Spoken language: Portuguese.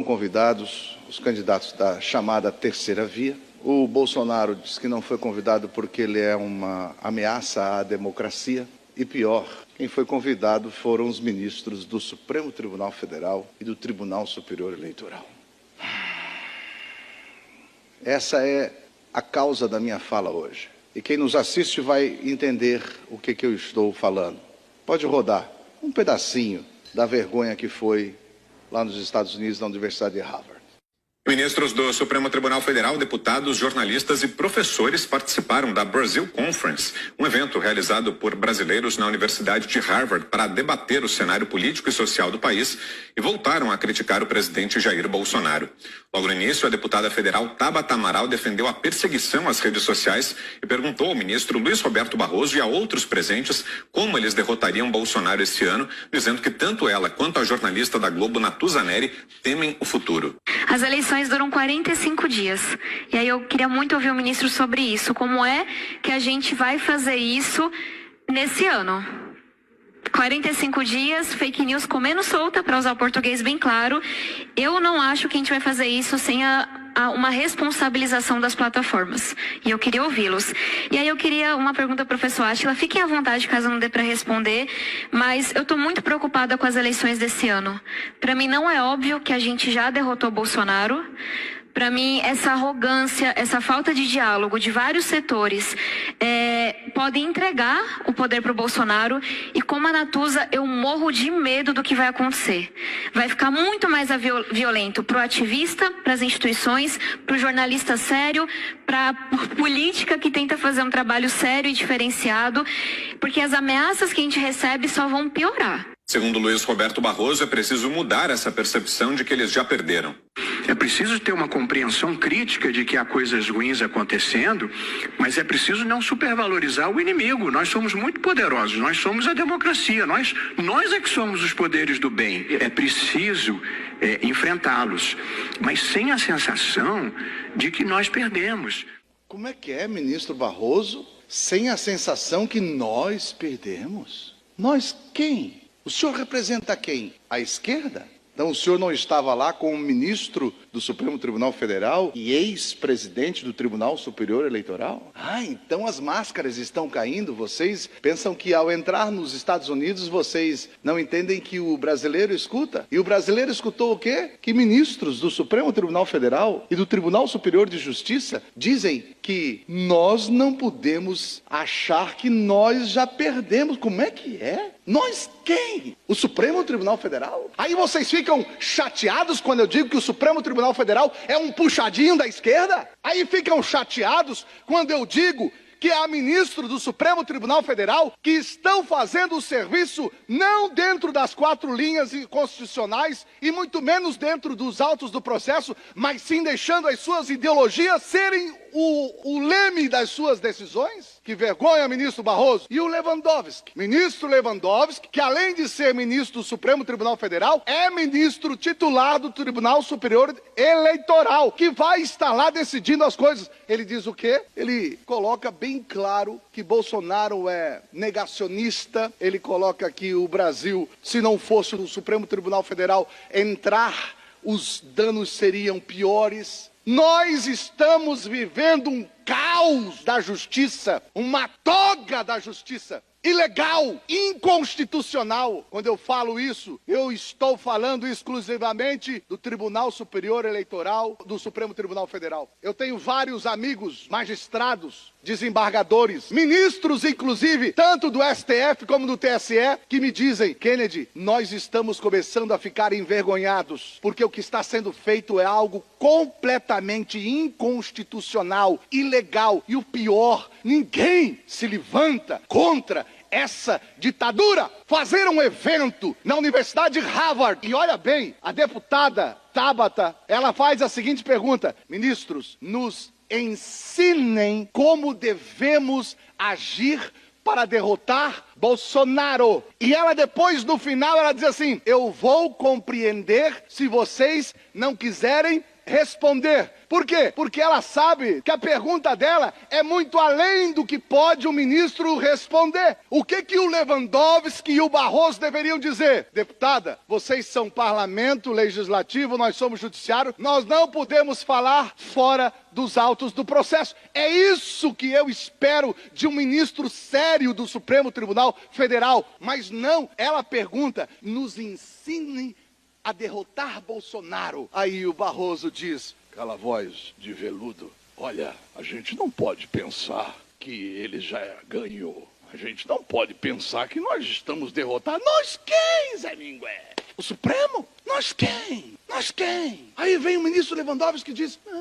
Convidados os candidatos da chamada terceira via. O Bolsonaro disse que não foi convidado porque ele é uma ameaça à democracia. E pior, quem foi convidado foram os ministros do Supremo Tribunal Federal e do Tribunal Superior Eleitoral. Essa é a causa da minha fala hoje. E quem nos assiste vai entender o que eu estou falando. Pode rodar um pedacinho da vergonha que foi lá nos Estados Unidos, na Universidade de Harvard. Ministros do Supremo Tribunal Federal, deputados, jornalistas e professores participaram da Brazil Conference, um evento realizado por brasileiros na Universidade de Harvard para debater o cenário político e social do país e voltaram a criticar o presidente Jair Bolsonaro. Logo no início, a deputada federal Tabata Amaral defendeu a perseguição às redes sociais e perguntou ao ministro Luiz Roberto Barroso e a outros presentes como eles derrotariam Bolsonaro esse ano, dizendo que tanto ela quanto a jornalista da Globo, Natuza Neri, temem o futuro. As eleições duram 45 dias. E aí eu queria muito ouvir o ministro sobre isso. Como é que a gente vai fazer isso nesse ano? 45 dias, fake news comendo solta, para usar o português bem claro. Eu não acho que a gente vai fazer isso sem uma responsabilização das plataformas. E eu queria ouvi-los. E aí eu queria uma pergunta ao professor Átila. Fiquem à vontade caso não dê para responder, mas eu estou muito preocupada com as eleições desse ano. Para mim não é óbvio que a gente já derrotou Bolsonaro. Para mim, essa arrogância, essa falta de diálogo de vários setores podem entregar o poder para o Bolsonaro. E como a Natuza, eu morro de medo do que vai acontecer. Vai ficar muito mais violento para o ativista, para as instituições, para o jornalista sério, para a política que tenta fazer um trabalho sério e diferenciado, porque as ameaças que a gente recebe só vão piorar. Segundo Luiz Roberto Barroso, é preciso mudar essa percepção de que eles já perderam. É preciso ter uma compreensão crítica de que há coisas ruins acontecendo, mas é preciso não supervalorizar o inimigo. Nós somos muito poderosos, nós somos a democracia, nós é que somos os poderes do bem. É preciso enfrentá-los, mas sem a sensação de que nós perdemos. Como é que é, ministro Barroso, sem a sensação que nós perdemos? Nós quem? O senhor representa quem? A esquerda? Então o senhor não estava lá como ministro do Supremo Tribunal Federal e ex-presidente do Tribunal Superior Eleitoral? Ah, então as máscaras estão caindo. Vocês pensam que ao entrar nos Estados Unidos vocês não entendem que o brasileiro escuta? E o brasileiro escutou o quê? Que ministros do Supremo Tribunal Federal e do Tribunal Superior de Justiça dizem que nós não podemos achar que nós já perdemos. Como é que é? Nós quem? O Supremo Tribunal Federal? Aí vocês ficam chateados quando eu digo que o Supremo Tribunal Federal é um puxadinho da esquerda? Aí ficam chateados quando eu digo que há ministros do Supremo Tribunal Federal que estão fazendo o serviço não dentro das 4 linhas constitucionais e muito menos dentro dos autos do processo, mas sim deixando as suas ideologias serem o leme das suas decisões? Que vergonha, ministro Barroso. E o Lewandowski, ministro Lewandowski, que além de ser ministro do Supremo Tribunal Federal, é ministro titular do Tribunal Superior Eleitoral, que vai estar lá decidindo as coisas. Ele diz o quê? Ele coloca bem claro que Bolsonaro é negacionista. Ele coloca que o Brasil, se não fosse o Supremo Tribunal Federal entrar, os danos seriam piores. Nós estamos vivendo um caos da justiça, uma toga da justiça, ilegal, inconstitucional. Quando eu falo isso, eu estou falando exclusivamente do Tribunal Superior Eleitoral, do Supremo Tribunal Federal. Eu tenho vários amigos magistrados, desembargadores, ministros inclusive, tanto do STF como do TSE, que me dizem: Kennedy, nós estamos começando a ficar envergonhados, porque o que está sendo feito é algo completamente inconstitucional, ilegal, e o pior, ninguém se levanta contra essa ditadura. Fazer um evento na Universidade de Harvard, e olha bem, a deputada Tabata, ela faz a seguinte pergunta: ministros, nos ensinem como devemos agir para derrotar Bolsonaro. E ela depois, no final, ela diz assim: eu vou compreender se vocês não quiserem responder. Por quê? Porque ela sabe que a pergunta dela é muito além do que pode o ministro responder. O que o Lewandowski e o Barroso deveriam dizer? Deputada, vocês são parlamento legislativo, nós somos judiciário, nós não podemos falar fora dos autos do processo. É isso que eu espero de um ministro sério do Supremo Tribunal Federal. Mas não, ela pergunta, nos ensine a derrotar Bolsonaro. Aí o Barroso diz, aquela voz de veludo, olha, a gente não pode pensar que ele já ganhou. A gente não pode pensar que nós estamos derrotados. Nós quem, Zé Mingué? O Supremo? Nós quem? Nós quem? Aí vem o ministro Lewandowski que diz, não,